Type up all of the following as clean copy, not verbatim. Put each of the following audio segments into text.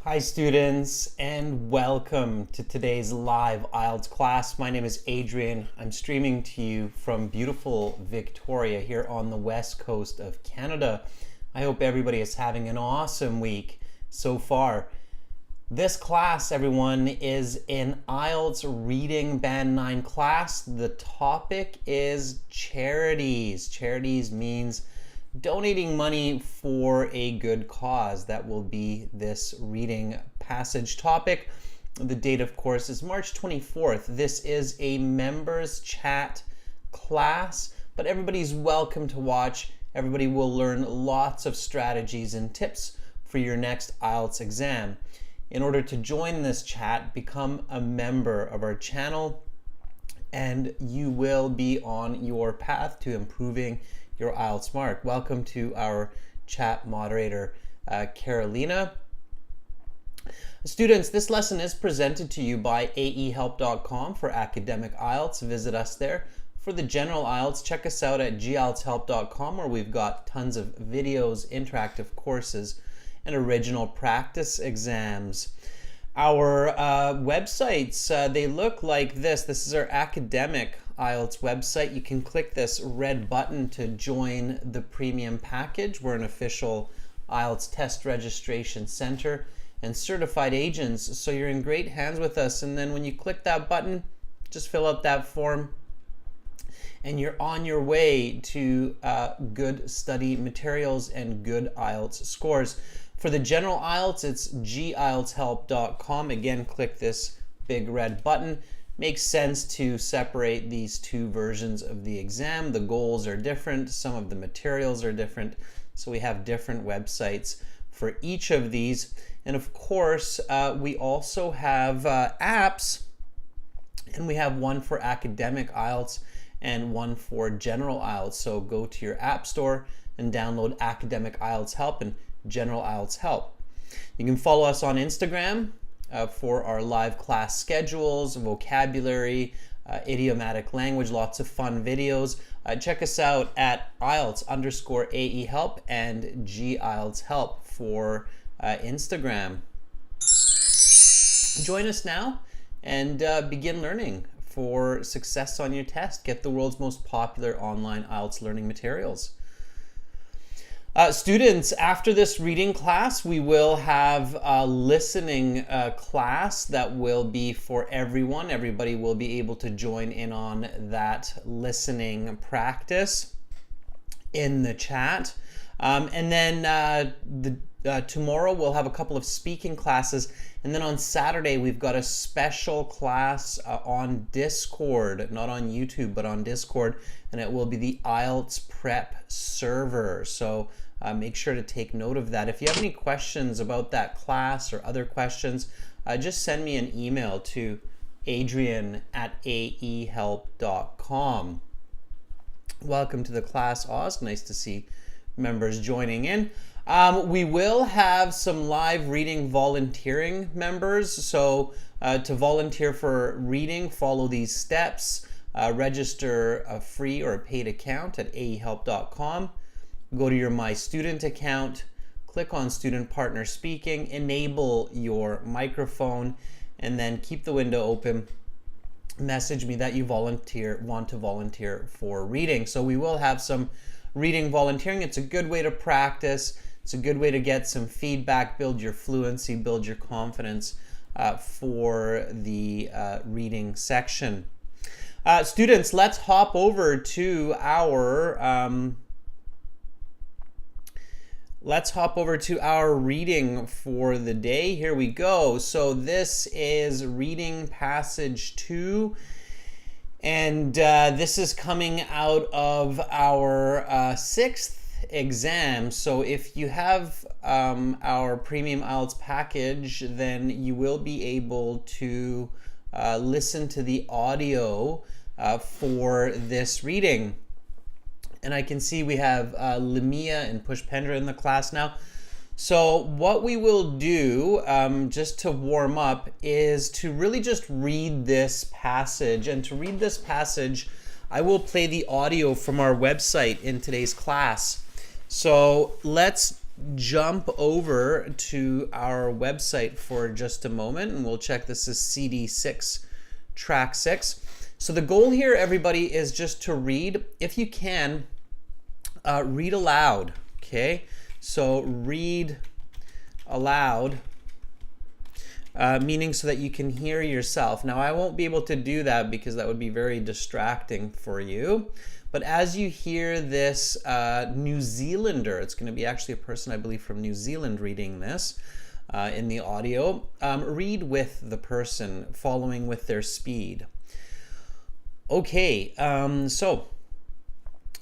Hi students, and welcome to today's live IELTS class. My name is Adrian. I'm streaming to you from beautiful Victoria here on the west coast of Canada. I hope everybody is having an awesome week so far. This class, everyone, is an IELTS Reading Band 9 class. The topic is charities. Charities means donating money for a good cause. That will be this reading passage topic. The date, of course, is March 24th. This is a members chat class, but everybody's welcome to watch. Everybody will learn lots of strategies and tips for your next IELTS exam. In order to join this chat, become a member of our channel, and you will be on your path to improving your IELTS mark. Welcome to our chat moderator, Carolina. Students, this lesson is presented to you by aehelp.com for academic IELTS. Visit us there. For the general IELTS, check us out at gieltshelp.com, where we've got tons of videos, interactive courses, and original practice exams. Our websites, they look like this. This is our academic IELTS website. You can click this red button to join the premium package. We're an official IELTS test registration center and certified agents, so you're in great hands with us. And then when you click that button, just fill out that form and you're on your way to good study materials and good IELTS scores. For the general IELTS, it's gieltshelp.com. Again, click this big red button. Makes sense to separate these two versions of the exam. The goals are different, some of the materials are different, so we have different websites for each of these. And of course, we also have apps, and we have one for academic IELTS and one for general IELTS. So go to your app store and download Academic IELTS Help and General IELTS Help. You can follow us on Instagram for our live class schedules, vocabulary, idiomatic language, lots of fun videos. Check us out at IELTS_AEHelp and GIELTS Help for Instagram. Join us now and begin learning for success on your test. Get the world's most popular online IELTS learning materials. Students, after this reading class, we will have a listening class that will be for everyone. Everybody will be able to join in on that listening practice in the chat. And then tomorrow we'll have a couple of speaking classes. And then on Saturday, we've got a special class on Discord, not on YouTube, but on Discord. And it will be the IELTS Prep server. So make sure to take note of that. If you have any questions about that class or other questions, just send me an email to adrian@aehelp.com. Welcome to the class, Oz. Nice to see members joining in. We will have some live reading volunteering members. So to volunteer for reading, follow these steps. Register a free or a paid account at aehelp.com. Go to your My Student account, click on Student Partner Speaking, enable your microphone, and then keep the window open. Message me that you want to volunteer for reading. So we will have some reading volunteering. It's a good way to practice. It's a good way to get some feedback, build your fluency, build your confidence for the reading section. Students, let's hop over to our reading for the day. Here we go. So this is reading passage 2, and this is coming out of our 6th exam. So if you have our premium IELTS package, then you will be able to listen to the audio for this reading. And I can see we have Lamia and Pushpendra in the class now. So what we will do, just to warm up, is to really just read this passage. And to read this passage, I will play the audio from our website in today's class. So let's jump over to our website for just a moment, and we'll check this as CD6, track 6. So the goal here, everybody, is just to read. If you can, read aloud, okay? So read aloud, meaning so that you can hear yourself. Now, I won't be able to do that because that would be very distracting for you. But as you hear this New Zealander, it's going to be actually a person, I believe, from New Zealand reading this in the audio. Read with the person, following with their speed. Okay, so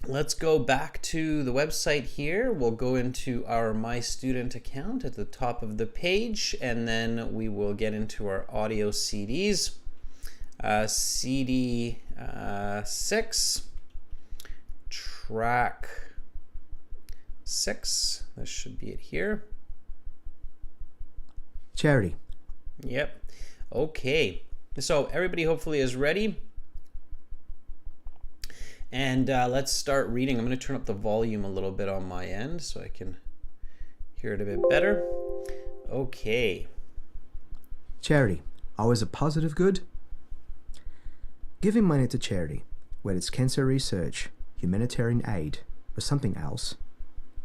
let's go back to the website here. We'll go into our My Student account at the top of the page, and then we will get into our audio CDs. CD 6. Track 6. This should be it here. Charity. Yep. Okay. So everybody hopefully is ready. And let's start reading. I'm going to turn up the volume a little bit on my end so I can hear it a bit better. Okay. Charity. Always a positive good? Giving money to charity, whether it's cancer research, humanitarian aid, or something else,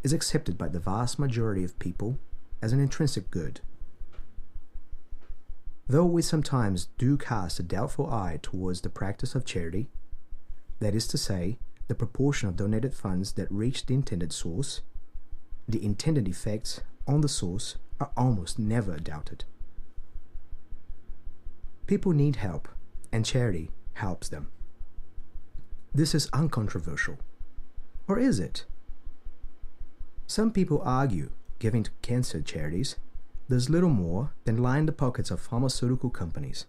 is accepted by the vast majority of people as an intrinsic good. Though we sometimes do cast a doubtful eye towards the practice of charity, that is to say, the proportion of donated funds that reach the intended source, the intended effects on the source are almost never doubted. People need help, and charity helps them. This is uncontroversial. Or is it? Some people argue giving to cancer charities does little more than line the pockets of pharmaceutical companies.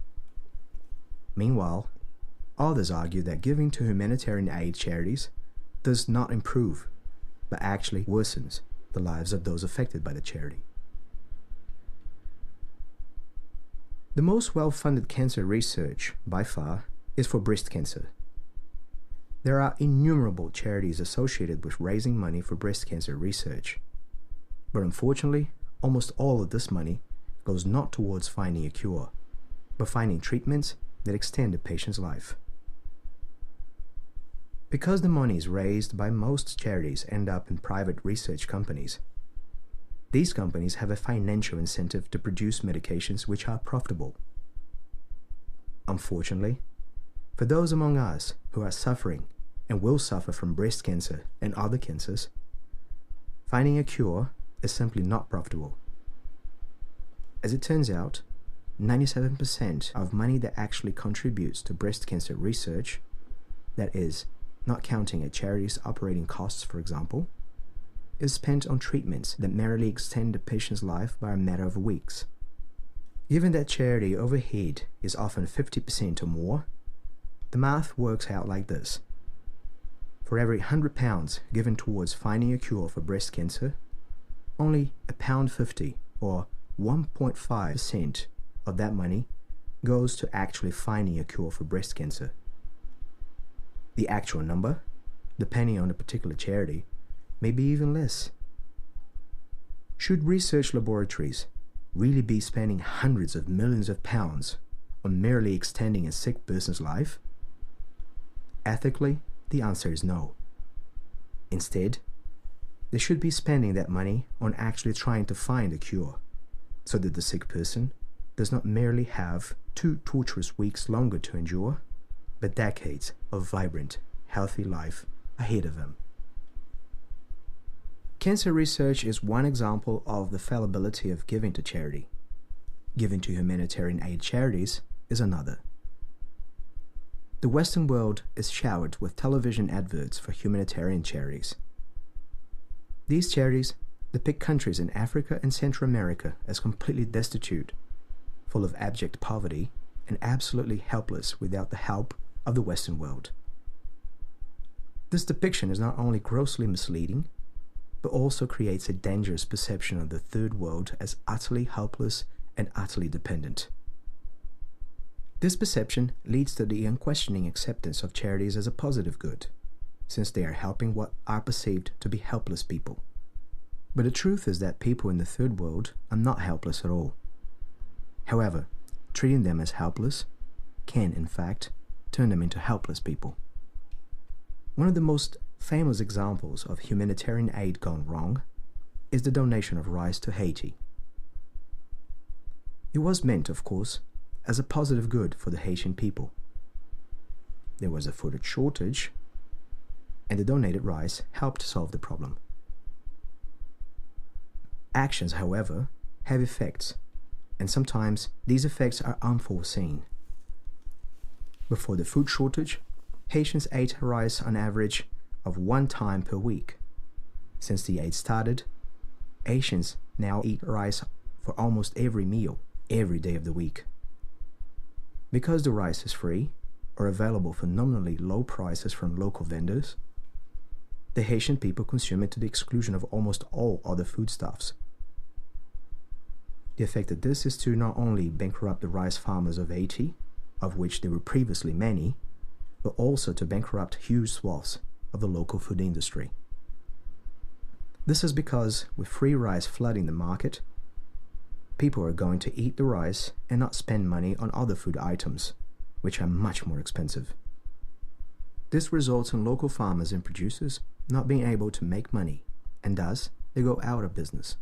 Meanwhile, others argue that giving to humanitarian aid charities does not improve, but actually worsens the lives of those affected by the charity. The most well-funded cancer research, by far, is for breast cancer. There are innumerable charities associated with raising money for breast cancer research. But unfortunately, almost all of this money goes not towards finding a cure, but finding treatments that extend the patient's life. Because the monies raised by most charities end up in private research companies, these companies have a financial incentive to produce medications which are profitable. Unfortunately, for those among us who are suffering and will suffer from breast cancer and other cancers, finding a cure is simply not profitable. As it turns out, 97% of money that actually contributes to breast cancer research, that is, not counting a charity's operating costs, for example, is spent on treatments that merely extend the patient's life by a matter of weeks. Given that charity overhead is often 50% or more, the math works out like this. For every £100 given towards finding a cure for breast cancer, only £1.50 or 1.5% of that money goes to actually finding a cure for breast cancer. The actual number, depending on the particular charity, may be even less. Should research laboratories really be spending hundreds of millions of pounds on merely extending a sick person's life? Ethically, the answer is no. Instead, they should be spending that money on actually trying to find a cure, so that the sick person does not merely have 2 torturous weeks longer to endure, but decades of vibrant, healthy life ahead of them. Cancer research is one example of the fallibility of giving to charity. Giving to humanitarian aid charities is another. The Western world is showered with television adverts for humanitarian charities. These charities depict countries in Africa and Central America as completely destitute, full of abject poverty, and absolutely helpless without the help of the Western world. This depiction is not only grossly misleading, but also creates a dangerous perception of the Third World as utterly helpless and utterly dependent. This perception leads to the unquestioning acceptance of charities as a positive good, since they are helping what are perceived to be helpless people. But the truth is that people in the third world are not helpless at all. However, treating them as helpless can, in fact, turn them into helpless people. One of the most famous examples of humanitarian aid gone wrong is the donation of rice to Haiti. It was meant, of course, as a positive good for the Haitian people. There was a food shortage, and the donated rice helped solve the problem. Actions, however, have effects, and sometimes these effects are unforeseen. Before the food shortage, Haitians ate rice on average of 1 time per week. Since the aid started, Haitians now eat rice for almost every meal, every day of the week. Because the rice is free, or available for nominally low prices from local vendors, the Haitian people consume it to the exclusion of almost all other foodstuffs. The effect of this is to not only bankrupt the rice farmers of Haiti, of which there were previously many, but also to bankrupt huge swaths of the local food industry. This is because, with free rice flooding the market, people are going to eat the rice and not spend money on other food items, which are much more expensive. This results in local farmers and producers not being able to make money, and thus they go out of business.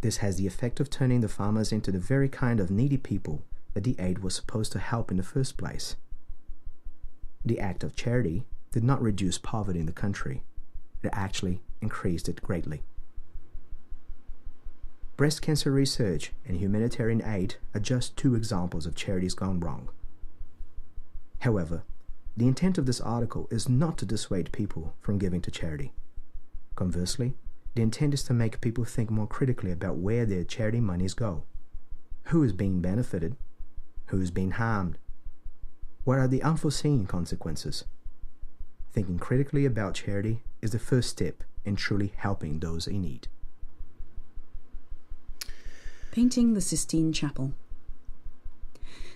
This has the effect of turning the farmers into the very kind of needy people that the aid was supposed to help in the first place. The act of charity did not reduce poverty in the country. It actually increased it greatly. Breast cancer research and humanitarian aid are just 2 examples of charities gone wrong. However, the intent of this article is not to dissuade people from giving to charity. Conversely, the intent is to make people think more critically about where their charity monies go. Who is being benefited? Who is being harmed? What are the unforeseen consequences? Thinking critically about charity is the first step in truly helping those in need. Painting the Sistine Chapel.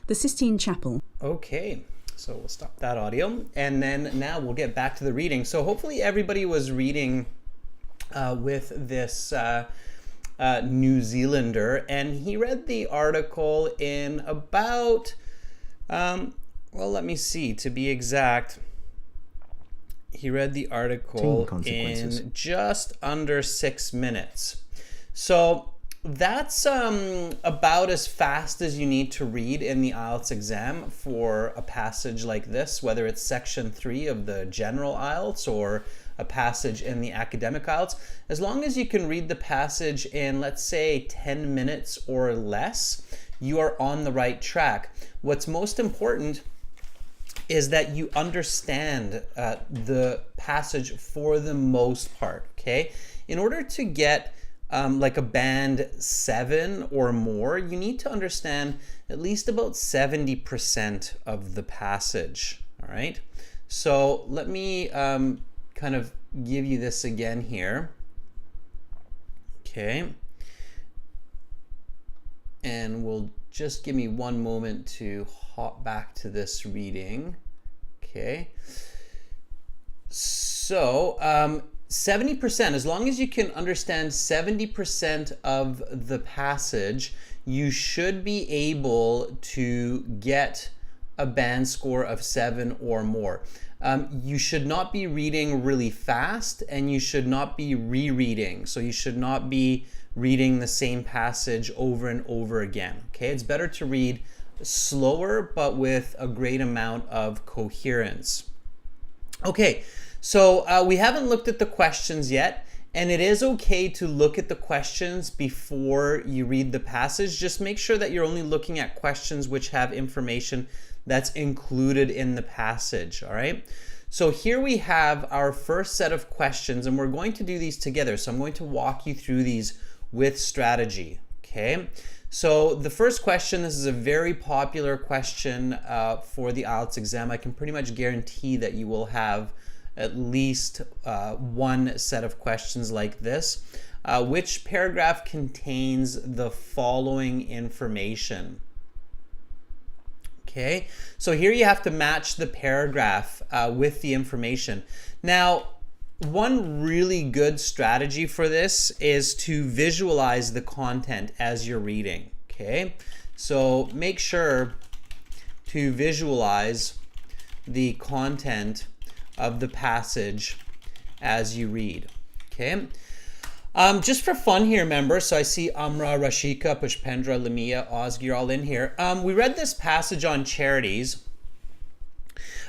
The Sistine Chapel. Okay, so we'll stop that audio, and then now we'll get back to the reading. So hopefully everybody was reading with this New Zealander, and he read the article in about, well, let me see, to be exact, he read the article in just under 6 minutes. So that's about as fast as you need to read in the IELTS exam for a passage like this, whether it's section 3 of the general IELTS or a passage in the academic IELTS. As long as you can read the passage in, let's say, 10 minutes or less, you are on the right track. What's most important is that you understand the passage for the most part, okay? In order to get like a band 7 or more, you need to understand at least about 70% of the passage, all right? So let me kind of give you this again here, okay? And we'll just give me one moment to hop back to this reading, okay? So 70%, as long as you can understand 70% of the passage, you should be able to get a band score of 7 or more. You should not be reading really fast, and you should not be rereading. So you should not be reading the same passage over and over again, okay? It's better to read slower, but with a great amount of coherence. Okay, so we haven't looked at the questions yet, and it is okay to look at the questions before you read the passage. Just make sure that you're only looking at questions which have information that's included in the passage, all right? So here we have our first set of questions, and we're going to do these together. So I'm going to walk you through these with strategy, okay? So the first question, this is a very popular question for the IELTS exam. I can pretty much guarantee that you will have at least one set of questions like this. Which paragraph contains the following information? Okay, so here you have to match the paragraph with the information. Now, one really good strategy for this is to visualize the content as you're reading, okay? So make sure to visualize the content of the passage as you read, okay? Just for fun here, remember, so I see Amra, Rashika, Pushpendra, Lamia, Ozg, you're all in here. We read this passage on charities.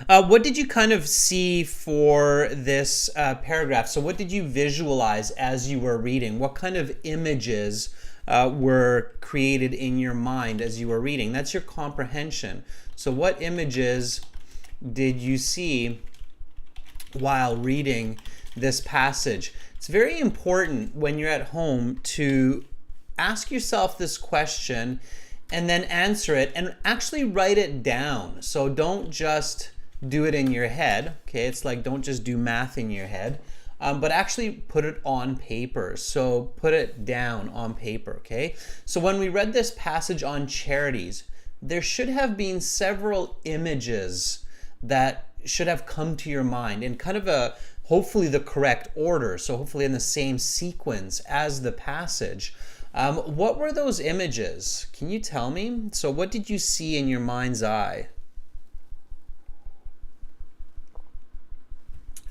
What did you kind of see for this paragraph? So what did you visualize as you were reading? What kind of images were created in your mind as you were reading? That's your comprehension. So what images did you see while reading this passage? It's very important when you're at home to ask yourself this question and then answer it and actually write it down. So don't just do it in your head, okay? It's like don't just do math in your head, but actually put it on paper. So put it down on paper, okay? So when we read this passage on charities, there should have been several images that should have come to your mind in kind of a hopefully the correct order, so hopefully in the same sequence as the passage. What were those images? Can you tell me? So what did you see in your mind's eye?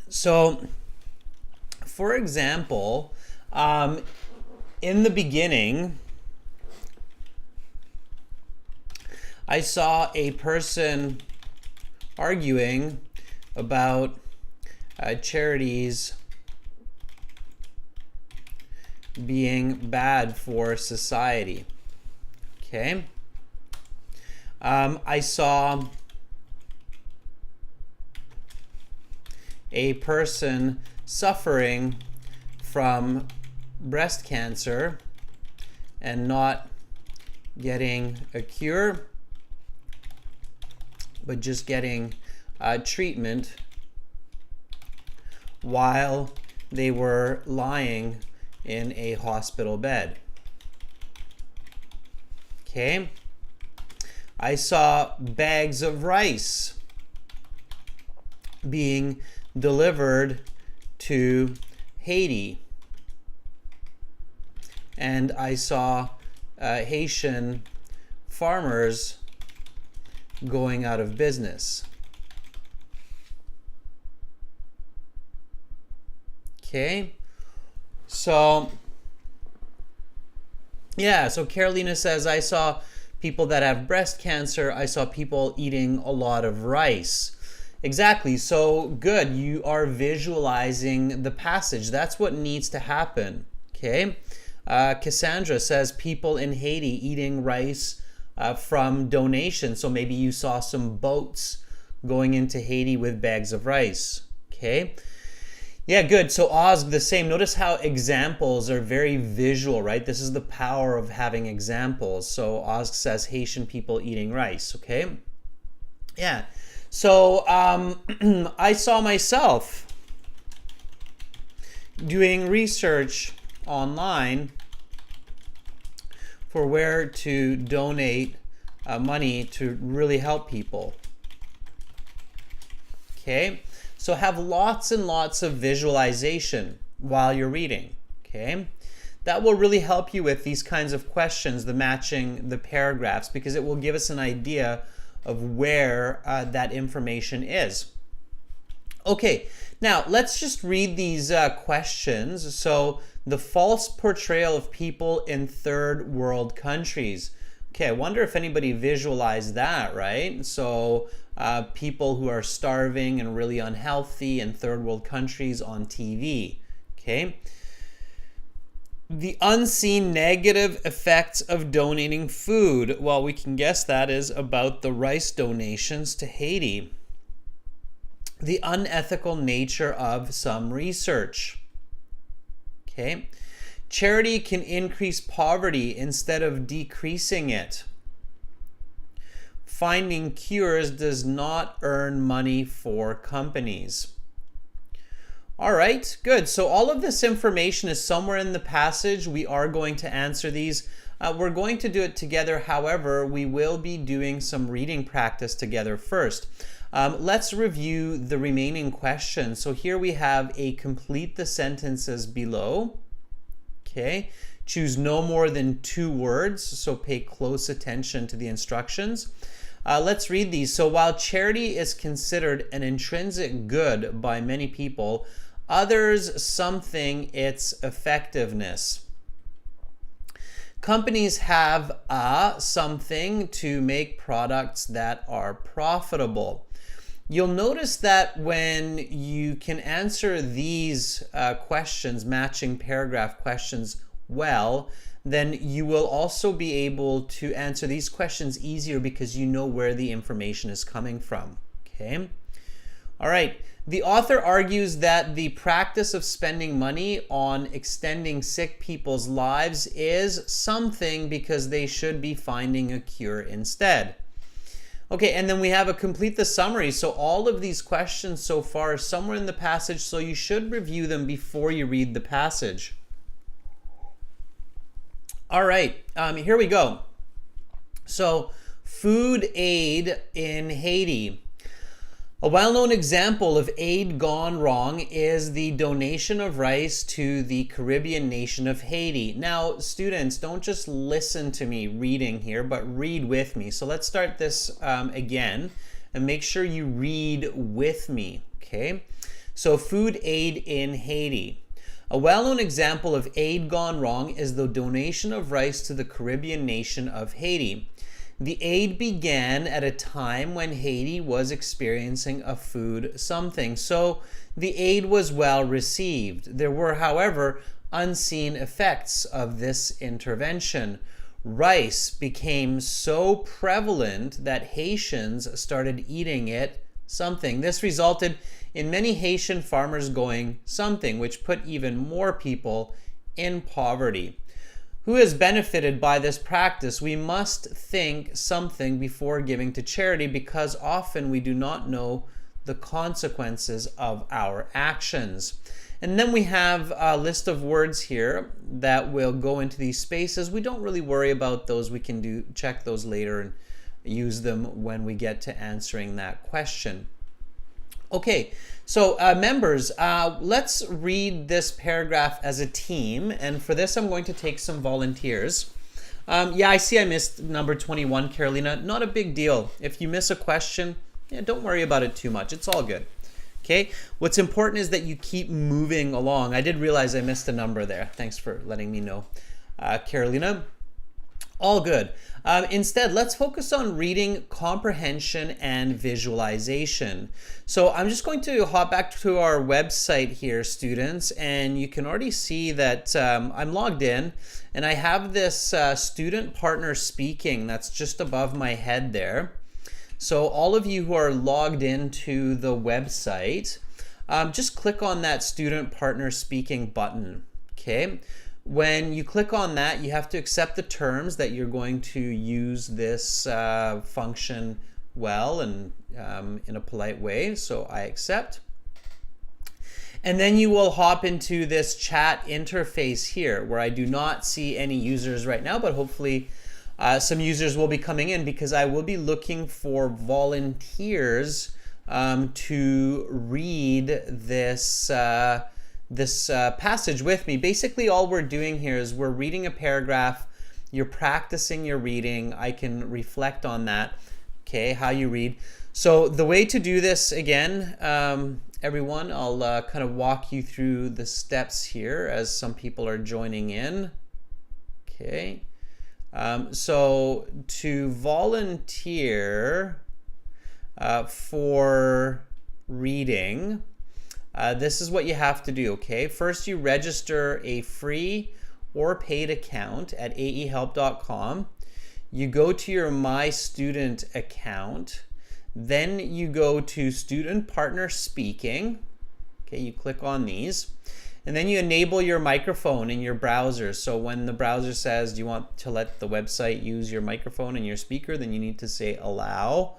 So, for example, in the beginning, I saw a person arguing about charities being bad for society. Okay. I saw a person suffering from breast cancer and not getting a cure, but just getting treatment while they were lying in a hospital bed. Okay. I saw bags of rice being delivered to Haiti, and I saw Haitian farmers going out of business. Okay, so yeah, so Carolina says, I saw people that have breast cancer, I saw people eating a lot of rice. Exactly, so good, you are visualizing the passage. That's what needs to happen, okay? Cassandra says people in Haiti eating rice from donation. So maybe you saw some boats going into Haiti with bags of rice, okay? Yeah, good. So Oz, the same. Notice how examples are very visual, right? This is the power of having examples. So Oz says Haitian people eating rice, okay? Yeah. So I saw myself doing research online for where to donate money to really help people. Okay, so have lots and lots of visualization while you're reading. Okay, that will really help you with these kinds of questions, the matching the paragraphs, because it will give us an idea of where that information is. Okay, now let's just read these questions. So, the false portrayal of people in third world countries. Okay, I wonder if anybody visualized that, right? So, people who are starving and really unhealthy in third world countries on TV. Okay. The unseen negative effects of donating food. Well, we can guess that is about the rice donations to Haiti. The unethical nature of some research. Okay. Charity can increase poverty instead of decreasing it. Finding cures does not earn money for companies. All right, good. So all of this information is somewhere in the passage. We are going to answer these. We're going to do it together. However, we will be doing some reading practice together first. Let's review the remaining questions. So here we have a complete the sentences below. Okay, choose no more than 2 words, so pay close attention to the instructions. Let's read these. So while charity is considered an intrinsic good by many people, others something its effectiveness. Companies have something to make products that are profitable. You'll notice that when you can answer these questions, matching paragraph questions well, then you will also be able to answer these questions easier because you know where the information is coming from. Okay? All right. The author argues that the practice of spending money on extending sick people's lives is something because they should be finding a cure instead. Okay, and then we have a complete the summary. So all of these questions so far are somewhere in the passage, so you should review them before you read the passage. All right, here we go. So food aid in Haiti. A well-known example of aid gone wrong is the donation of rice to the Caribbean nation of Haiti. Now, students, don't just listen to me reading here, but read with me. So let's start this again and make sure you read with me, okay? So food aid in Haiti. A well-known example of aid gone wrong is the donation of rice to the Caribbean nation of Haiti. The aid began at a time when Haiti was experiencing a food something, so the aid was well received. There were, however, unseen effects of this intervention. Rice became so prevalent that Haitians started eating it something. This resulted in many Haitian farmers going something, which put even more people in poverty. Who has benefited by this practice? We must think something before giving to charity because often we do not know the consequences of our actions. And then we have a list of words here that will go into these spaces. We don't really worry about those. We can check those later and use them when we get to answering that question. Okay, so members, let's read this paragraph as a team, and for this I'm going to take some volunteers. Yeah, I see I missed number 21, Carolina. Not a big deal. If you miss a question, yeah, don't worry about it too much. It's all good. Okay, what's important is that you keep moving along. I did realize I missed a number there. Thanks for letting me know, Carolina. All good. Instead, let's focus on reading, comprehension, and visualization. So I'm just going to hop back to our website here, students, and you can already see that I'm logged in, and I have this student partner speaking that's just above my head there. So all of you who are logged into the website, just click on that student partner speaking button, okay? When you click on that, you have to accept the terms that you're going to use this function well and in a polite way. So I accept. And then you will hop into this chat interface here where I do not see any users right now, but hopefully some users will be coming in because I will be looking for volunteers to read this passage with me. Basically, all we're doing here is we're reading a paragraph. You're practicing your reading. I can reflect on that, okay, how you read. So the way to do this, again, everyone, I'll kind of walk you through the steps here as some people are joining in. Okay. So to volunteer for reading, this is what you have to do, okay? First, you register a free or paid account at aehelp.com. You go to your My Student account. Then you go to Student Partner Speaking. Okay, you click on these. And then you enable your microphone in your browser. So when the browser says, do you want to let the website use your microphone and your speaker, then you need to say allow.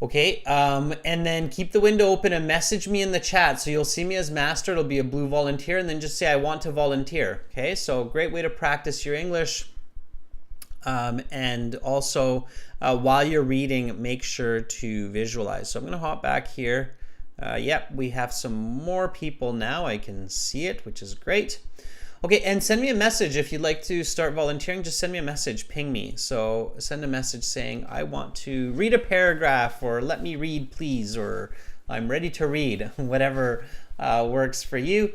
Okay, and then keep the window open and message me in the chat. So you'll see me as master, it'll be a blue volunteer, and then just say I want to volunteer. Okay, so great way to practice your English. And also, while you're reading, make sure to visualize. So I'm going to hop back here. Yep, we have some more people now. I can see it, which is great. Okay, and send me a message if you'd like to start volunteering. Just send me a message, ping me. So send a message saying, I want to read a paragraph, or let me read, please, or I'm ready to read, whatever works for you.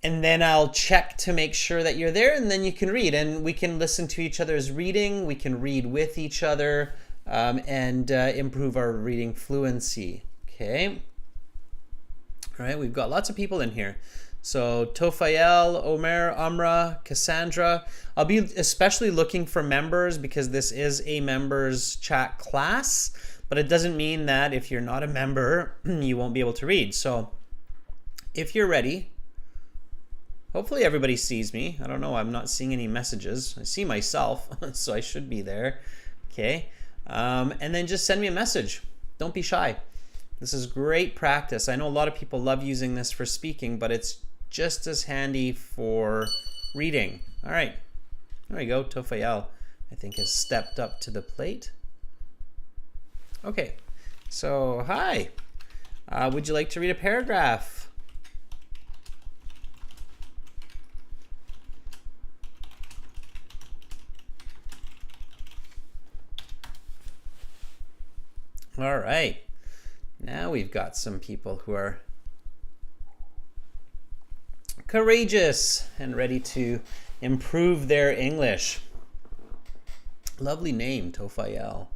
And then I'll check to make sure that you're there, and then you can read. And we can listen to each other's reading. We can read with each other and improve our reading fluency. Okay. All right, we've got lots of people in here. So Tofael, Omer, Amra, Cassandra. I'll be especially looking for members because this is a members chat class, but it doesn't mean that if you're not a member, you won't be able to read. So if you're ready, hopefully everybody sees me. I don't know, I'm not seeing any messages. I see myself, so I should be there. Okay, and then just send me a message. Don't be shy. This is great practice. I know a lot of people love using this for speaking, but it's just as handy for reading. All right, there we go. Tofael, I think, has stepped up to the plate. Okay, so hi. Would you like to read a paragraph? All right. Now we've got some people who are courageous and ready to improve their English. Lovely name, Tofael.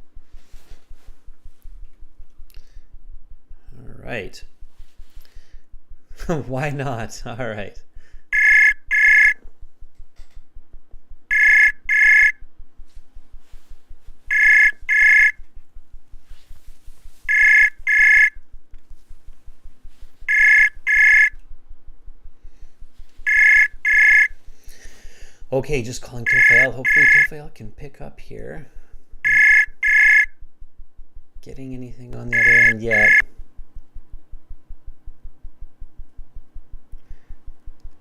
All right. Why not? All right. Okay, just calling Tofael. Hopefully Tofael can pick up here. Getting anything on the other end yet.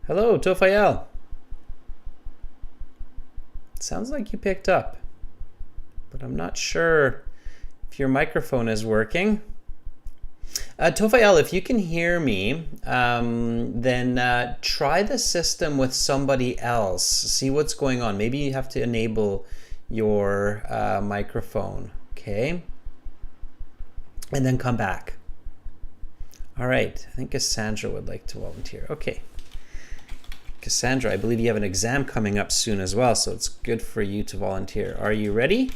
Hello, Tofael. Sounds like you picked up, but I'm not sure if your microphone is working. Tofael, if you can hear me, then try the system with somebody else. See what's going on. Maybe you have to enable your microphone, okay? And then come back. All right, I think Cassandra would like to volunteer. Okay. Cassandra, I believe you have an exam coming up soon as well, so it's good for you to volunteer. Are you ready?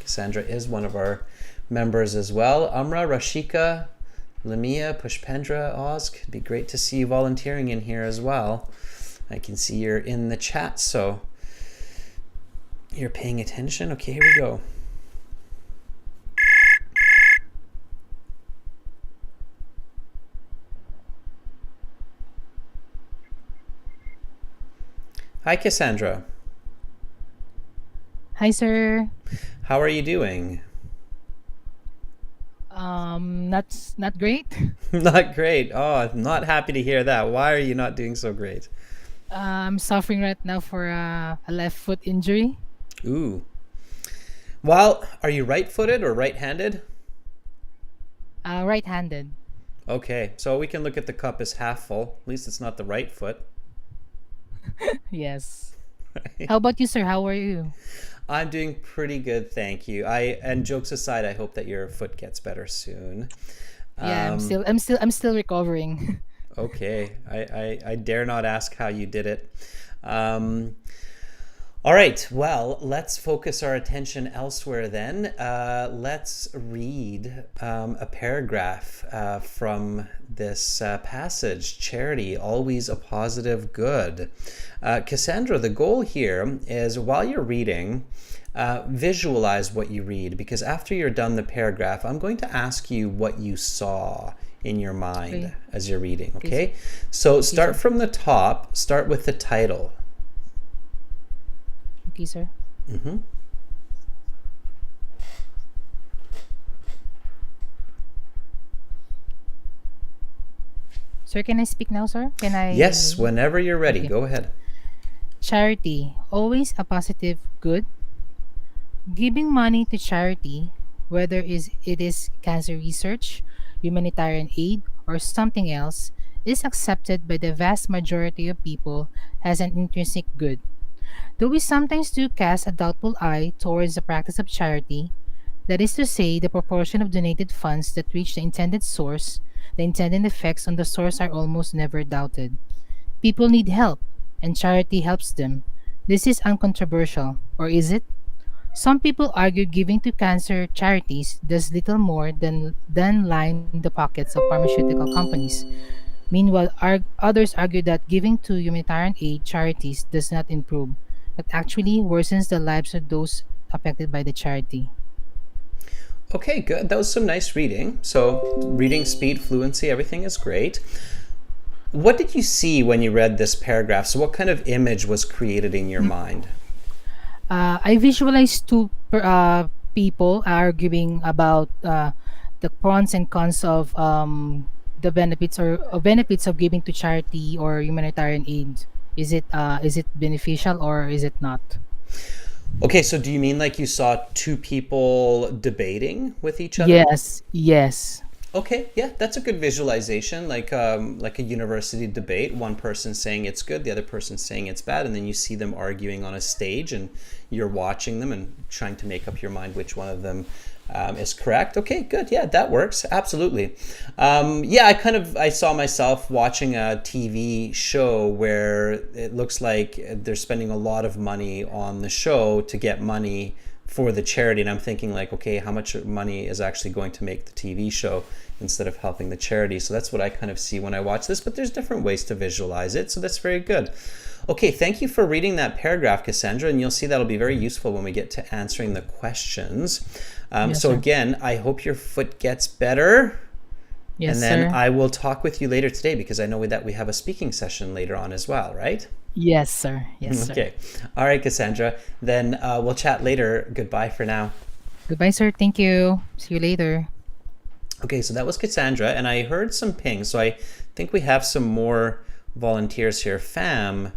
Cassandra is one of our members as well. Amra, Rashika, Lamia, Pushpendra, Oz, it'd be great to see you volunteering in here as well. I can see you're in the chat, so you're paying attention. Okay, here we go. Hi, Cassandra. Hi, sir. How are you doing? Not great. Not great. Oh, I'm not happy to hear that. Why are you not doing so great? I'm suffering right now for a left foot injury. Ooh. Well, are you right-footed or right-handed? Right-handed. Okay, so we can look at the cup as half full. At least it's not the right foot. Yes. How about you, sir? How are you? I'm doing pretty good, thank you. And jokes aside, I hope that your foot gets better soon. Yeah, I'm still recovering. Okay, I dare not ask how you did it. All right, well, let's focus our attention elsewhere then. Let's read a paragraph from this passage, Charity, Always a Positive Good. Cassandra, the goal here is while you're reading, visualize what you read, because after you're done the paragraph, I'm going to ask you what you saw in your mind as you're reading, okay? So start from the top, start with the title. Okay, sir. Mm-hmm. Sir, can I speak now, sir? Can I? Yes, whenever you're ready. Okay. Go ahead. charity always a positive good? Giving money to charity, whether it is cancer research, humanitarian aid, or something else, is accepted by the vast majority of people as an intrinsic good. Though we sometimes do cast a doubtful eye towards the practice of charity, that is to say, the proportion of donated funds that reach the intended source, the intended effects on the source are almost never doubted. People need help, and charity helps them. This is uncontroversial, or is it? Some people argue giving to cancer charities does little more than line the pockets of pharmaceutical companies. Meanwhile, others argue that giving to humanitarian aid charities does not improve, but actually worsens the lives of those affected by the charity. Okay, good. That was some nice reading. So reading speed, fluency, everything is great. What did you see when you read this paragraph? So what kind of image was created in your mind? I visualized people arguing about the pros and cons of the benefits of giving to charity or humanitarian aid. Is it beneficial or is it not? Okay, so do you mean like you saw two people debating with each other? Yes, yes, Okay, yeah, that's a good visualization, like a university debate. One person saying it's good, the other person saying it's bad, and then you see them arguing on a stage, and you're watching them and trying to make up your mind which one of them is correct. Okay, good. Yeah, that works. Absolutely. Yeah, I saw myself watching a TV show where it looks like they're spending a lot of money on the show to get money for the charity, and I'm thinking like, okay, how much money is actually going to make the TV show instead of helping the charity? So that's what I kind of see when I watch this, but there's different ways to visualize it, so that's very good. Okay, thank you for reading that paragraph, Cassandra, and you'll see that'll be very useful when we get to answering the questions. yes, So sir. again, I hope your foot gets better, Yes, and then sir. I will talk with you later today because I know that we have a speaking session later on as well, right? Yes, sir. Yes, sir. Okay. All right, Cassandra. Then we'll chat later. Goodbye for now. Goodbye, sir. Thank you. See you later. Okay, so that was Cassandra, and I heard some pings. So I think we have some more volunteers here. Fam,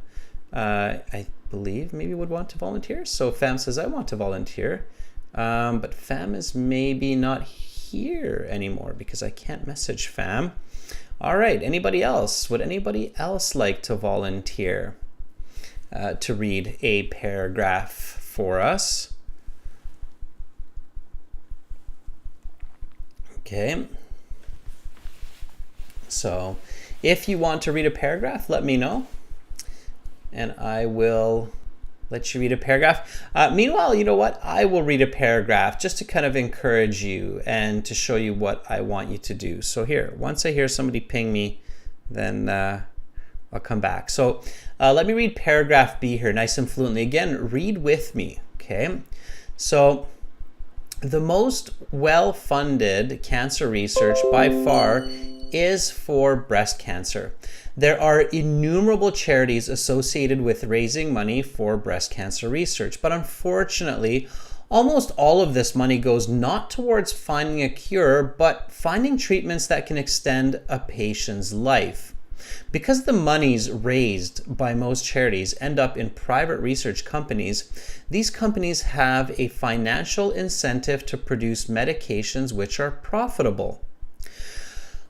I believe maybe would want to volunteer. So Fam says, I want to volunteer. But Fam is maybe not here anymore because I can't message Fam. All right, anybody else? Would anybody else like to volunteer to read a paragraph for us? Okay. So if you want to read a paragraph, let me know, and I will let you read a paragraph. Meanwhile, you know what? I will read a paragraph just to kind of encourage you and to show you what I want you to do. So here, once I hear somebody ping me, then I'll come back. So let me read paragraph B here, nice and fluently. Again, read with me, okay? So the most well-funded cancer research by far is for breast cancer. There are innumerable charities associated with raising money for breast cancer research, but unfortunately, almost all of this money goes not towards finding a cure, but finding treatments that can extend a patient's life. Because the monies raised by most charities end up in private research companies, these companies have a financial incentive to produce medications which are profitable.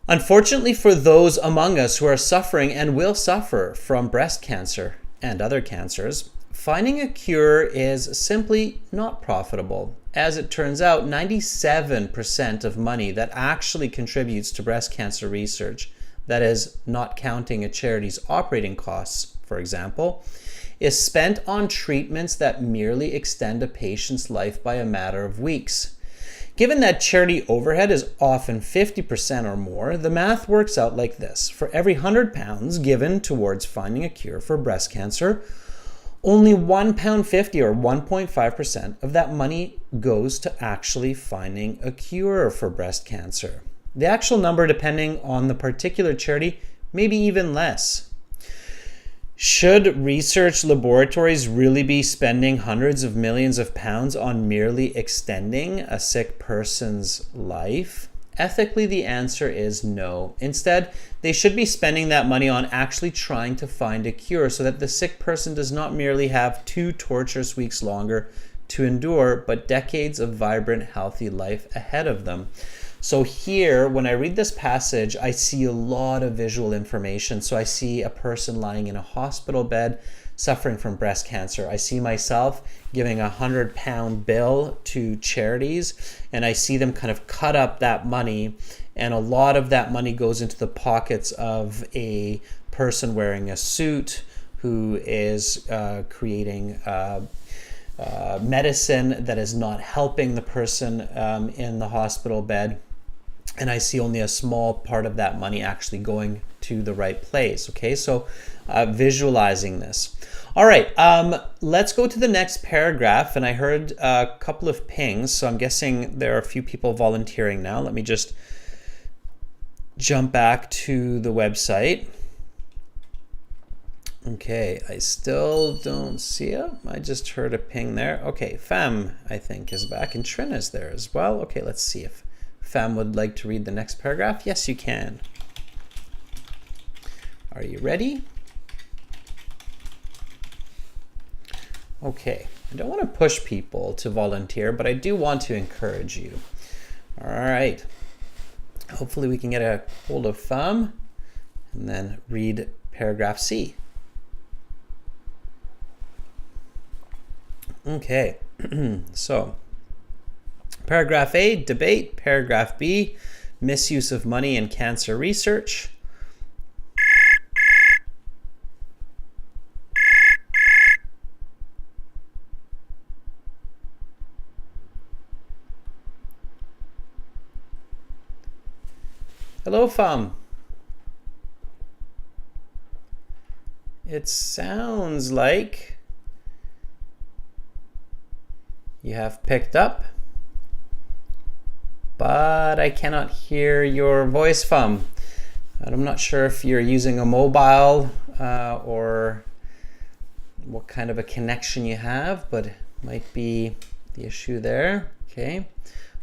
Unfortunately for those among us who are suffering and will suffer from breast cancer and other cancers, finding a cure is simply not profitable. As it turns out, 97% of money that actually contributes to breast cancer research, that is, not counting a charity's operating costs, for example, is spent on treatments that merely extend a patient's life by a matter of weeks. Given that charity overhead is often 50% or more, the math works out like this. For every £100 given towards finding a cure for breast cancer, only £1.50 or 1.5% of that money goes to actually finding a cure for breast cancer. The actual number, depending on the particular charity, may be even less. Should research laboratories really be spending hundreds of millions of pounds on merely extending a sick person's life? Ethically, the answer is no. Instead, they should be spending that money on actually trying to find a cure so that the sick person does not merely have 2 torturous weeks longer to endure, but decades of vibrant, healthy life ahead of them. So here, when I read this passage, I see a lot of visual information. So I see a person lying in a hospital bed suffering from breast cancer. I see myself giving a £100 bill to charities, and I see them kind of cut up that money, and a lot of that money goes into the pockets of a person wearing a suit who is creating medicine that is not helping the person in the hospital bed. And I see only a small part of that money actually going to the right place. Okay, so visualizing this. All right, let's go to the next paragraph. And I heard a couple of pings, so I'm guessing there are a few people volunteering now. Let me just jump back to the website. Okay, I still don't see it. I just heard a ping there. Okay, Fam, I think, is back, and Trin is there as well. Okay, let's see if Fam would like to read the next paragraph. Yes, you can. Are you ready? Okay, I don't want to push people to volunteer, but I do want to encourage you. All right. Hopefully we can get a hold of Fam and then read paragraph C. Okay, so paragraph A, debate. Paragraph B, misuse of money in cancer research. Hello, Fam. It sounds like you have picked up, but I cannot hear your voice, Fam. I'm not sure if you're using a mobile or what kind of a connection you have, but it might be the issue there. Okay.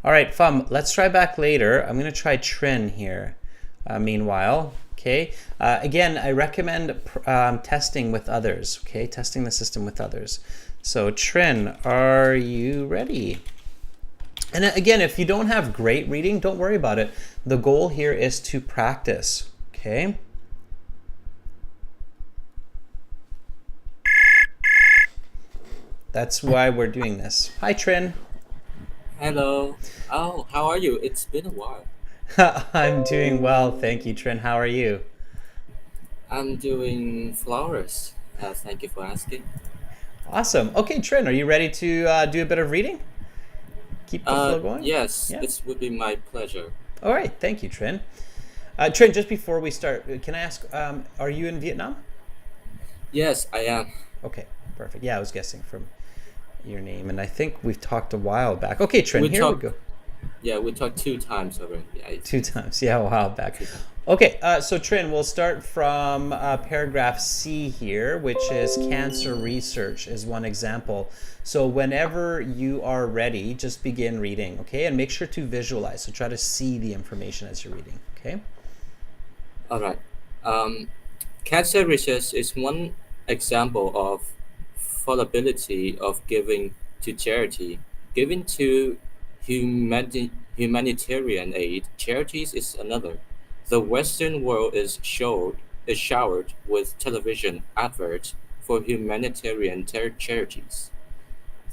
All right, Fam, let's try back later. I'm going to try Trin here meanwhile. Okay. Again, I recommend testing with others. Okay, testing the system with others. So Trin, are you ready? And again, if you don't have great reading, don't worry about it. The goal here is to practice. Okay. That's why we're doing this. Hi, Trin. Hello. Oh, how are you? It's been a while. I'm doing well, thank you, Trin. How are you? I'm doing flowers. Thank you for asking. Awesome. Okay, Trin, are you ready to do a bit of reading? Keep the flow going? Yes, Yeah. this would be my pleasure. All right, thank you, Trin. Trin, just before we start, can I ask, are you in Vietnam? Yes, I am. Okay, perfect. Yeah, I was guessing from your name, and I think we've talked a while back. Okay, Trin, We here talked- we go. Yeah, we talked 2 times already. Yeah, 2 times, yeah, a while back. 2 times. Okay, so Trin, we'll start from paragraph C here, which is cancer research is one example. So whenever you are ready, just begin reading, okay? And make sure to visualize, so try to see the information as you're reading, okay? All right. Cancer research is one example of fallibility of giving to charity. Giving to humanitarian aid charities is another. The Western world is showered with television adverts for humanitarian charities.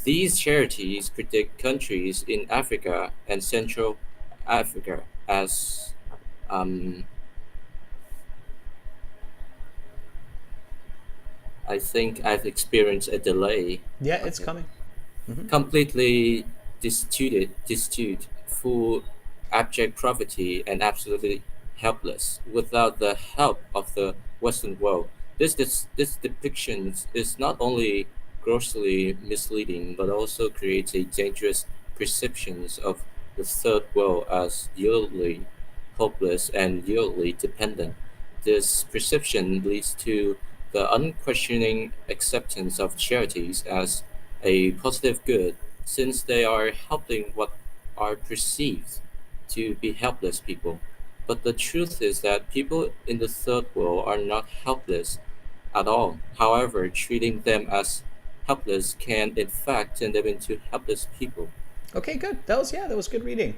These charities predict countries in Africa and Central Africa as I think I've experienced a delay. Yeah, it's Okay. coming. Completely destitute, full abject poverty, and absolutely helpless without the help of the Western world. This depiction is not only grossly misleading but also creates a dangerous perception of the third world as yearly hopeless and yearly dependent. This perception leads to the unquestioning acceptance of charities as a positive good since they are helping what are perceived to be helpless people. But the truth is that people in the third world are not helpless at all. However, treating them as helpless can in fact turn them into helpless people. Okay, good. That was good reading.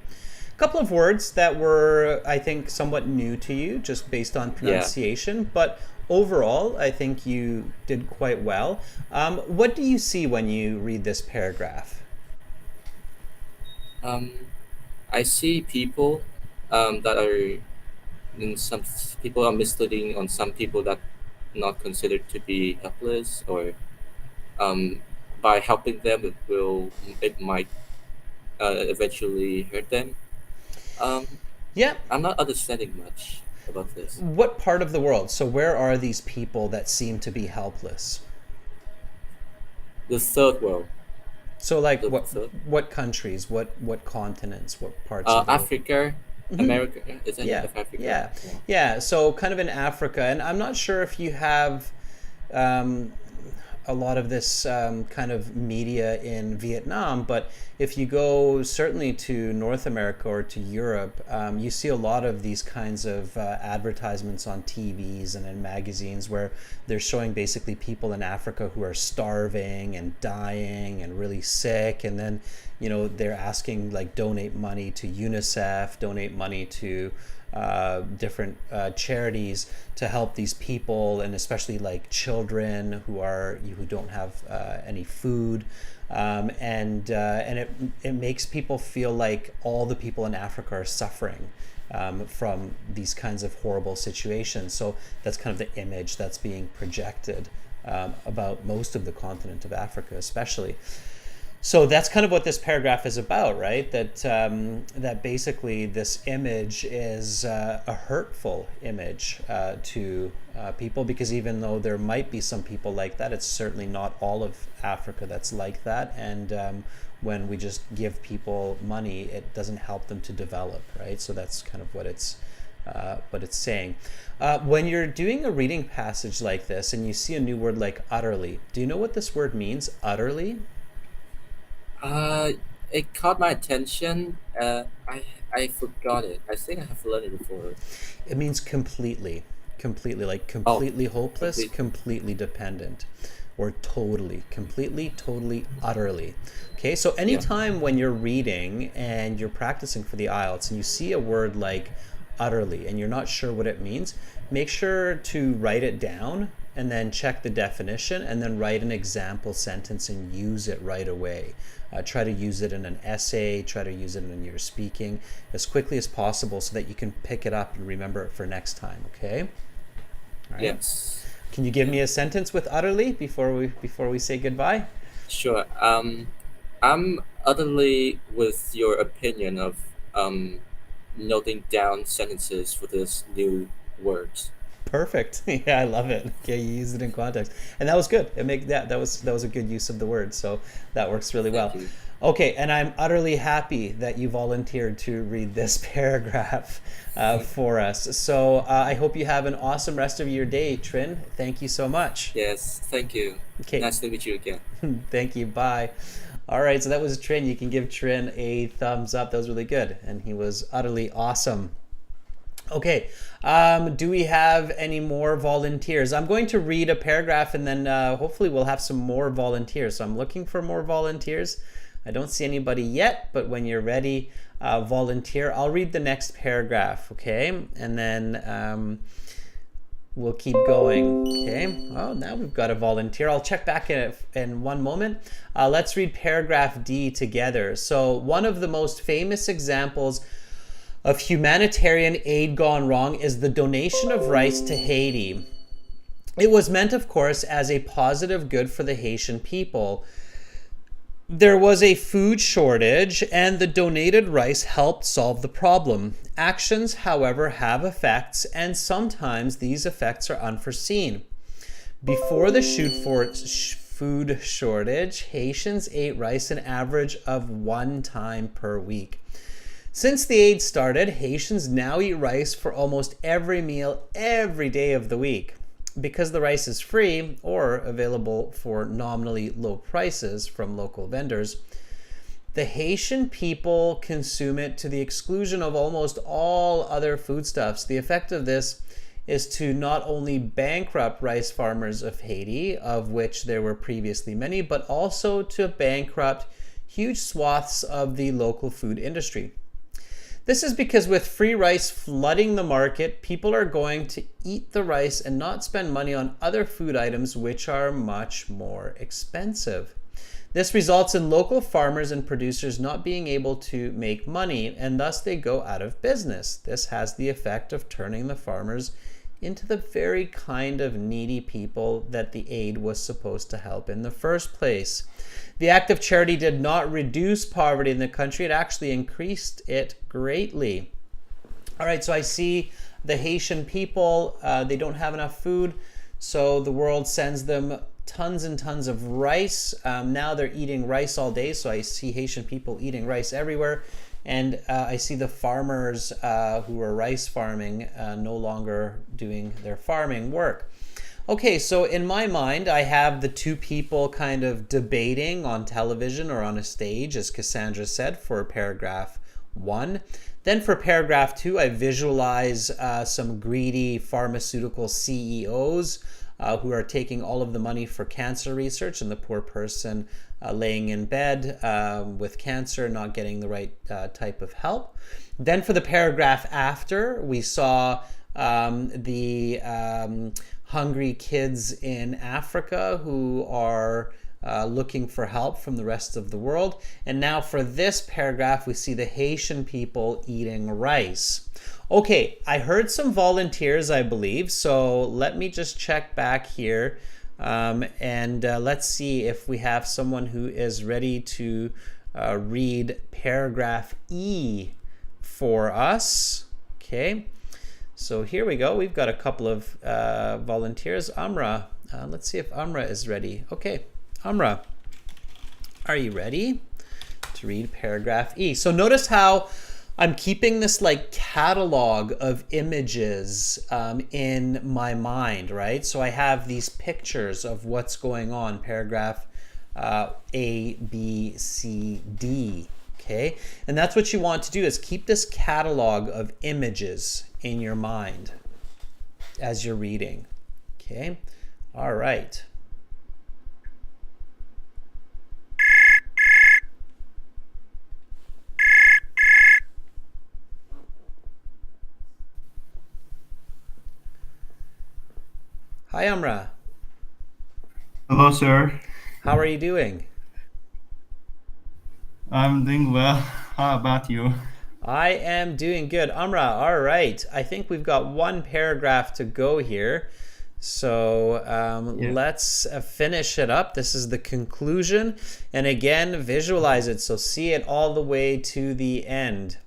A couple of words that were, I think, somewhat new to you, just based on Yeah. pronunciation, but overall, I think you did quite well. What do you see when you read this paragraph? Um, I see people that are in some people are misleading on some people that not considered to be helpless, or um, by helping them it might eventually hurt them. Um, Yeah. I'm not understanding much about this. What part of the world? So where are these people that seem to be helpless? The third world, So like the third, what countries, what continents, what parts of the world? Africa, America, is any Yeah, of Africa? yeah, Yeah. yeah. So kind of in Africa, and I'm not sure if you have um, a lot of this kind of media in Vietnam, but if you go certainly to North America or to Europe, you see a lot of these kinds of advertisements on TVs and in magazines where they're showing basically people in Africa who are starving and dying and really sick, and then they're asking like donate money to UNICEF, donate money to different charities to help these people, and especially like children who don't have any food, and it makes people feel like all the people in Africa are suffering from these kinds of horrible situations. So that's kind of the image that's being projected about most of the continent of Africa, especially. So that's kind of what this paragraph is about, right? That basically this image is a hurtful image to people, because even though there might be some people like that, it's certainly not all of Africa that's like that. And when we just give people money, it doesn't help them to develop, right? So that's kind of what it's saying. When you're doing a reading passage like this and you see a new word like utterly, do you know what this word means, utterly? Uh, it caught my attention. I forgot it. I think I have learned it before. It means completely, like Oh, completely hopeless, complete. completely dependent, or totally, completely, totally, utterly. Okay, so Yeah. anytime when you're reading and you're practicing for the IELTS and you see a word like utterly and you're not sure what it means, make sure to write it down and then check the definition and then write an example sentence and use it right away. Try to use it in an essay, try to use it in your speaking as quickly as possible so that you can pick it up and remember it for next time, okay? All right. Yes. Can you give me a sentence with utterly before we say goodbye? Sure. I'm utterly with your opinion of noting down sentences for this new words. Perfect. Yeah, I love it. Okay, you use it in context, and that was good. That was a good use of the word. So that works really Thank well. you. Okay, and I'm utterly happy that you volunteered to read this paragraph for us. So I hope you have an awesome rest of your day, Trin. Thank you so much. Yes, thank you. Okay. Nice to meet you again. Thank you. Bye. All right, so that was Trin. You can give Trin a thumbs up. That was really good, and he was utterly awesome. Okay, do we have any more volunteers? I'm going to read a paragraph and then hopefully we'll have some more volunteers. So I'm looking for more volunteers. I don't see anybody yet, but when you're ready, volunteer. I'll read the next paragraph, okay? And then we'll keep going, okay? Oh, now we've got a volunteer. I'll check back in one moment. Let's read paragraph D together. So one of the most famous examples of humanitarian aid gone wrong is the donation of rice to Haiti. It was meant, of course, as a positive good for the Haitian people. There was a food shortage, and the donated rice helped solve the problem. Actions, however, have effects, and sometimes these effects are unforeseen. Before the food shortage, Haitians ate rice an average of 1 time per week. Since the aid started, Haitians now eat rice for almost every meal every day of the week. Because the rice is free or available for nominally low prices from local vendors, The Haitian people consume it to the exclusion of almost all other foodstuffs. The effect of this is to not only bankrupt rice farmers of Haiti, of which there were previously many, but also to bankrupt huge swaths of the local food industry. This is because with free rice flooding the market, people are going to eat the rice and not spend money on other food items which are much more expensive. This results in local farmers and producers not being able to make money, and thus they go out of business. This has the effect of turning the farmers into the very kind of needy people that the aid was supposed to help in the first place. The act of charity did not reduce poverty in the country, it actually increased it greatly. All right, so I see the Haitian people, they don't have enough food, so the world sends them tons and tons of rice. Now they're eating rice all day, so I see Haitian people eating rice everywhere. And I see the farmers who are rice farming no longer doing their farming work. Okay, so in my mind, I have the two people kind of debating on television or on a stage, as Cassandra said, for paragraph 1. Then for paragraph 2, I visualize some greedy pharmaceutical CEOs who are taking all of the money for cancer research, and the poor person laying in bed with cancer, not getting the right type of help. Then for the paragraph after, we saw the hungry kids in Africa who are looking for help from the rest of the world. And now for this paragraph, we see the Haitian people eating rice. Okay, I heard some volunteers, I believe, so let me just check back here and let's see if we have someone who is ready to read paragraph E for us. Okay, so here we go. We've got a couple of volunteers. Amra, let's see if Amra is ready. Okay, Amra, are you ready to read paragraph E? So notice how I'm keeping this like catalog of images in my mind, right? So I have these pictures of what's going on, paragraph A, B, C, D, okay? And that's what you want to do, is keep this catalog of images in your mind as you're reading, okay? All right. Hi, Amra. Hello, sir. How are you doing? I'm doing well. How about you? I am doing good. Amra, all right. I think we've got one paragraph to go here. So let's finish it up. This is the conclusion. And again, visualize it. So see it all the way to the end.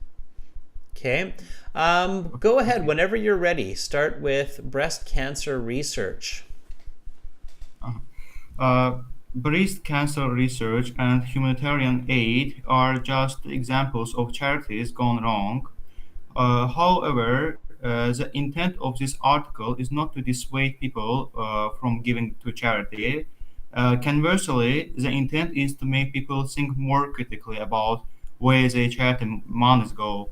Okay. Go ahead whenever you're ready. Start with breast cancer research. Breast cancer research and humanitarian aid are just examples of charities gone wrong. However, the intent of this article is not to dissuade people from giving to charity. Conversely, the intent is to make people think more critically about where their charity monies go.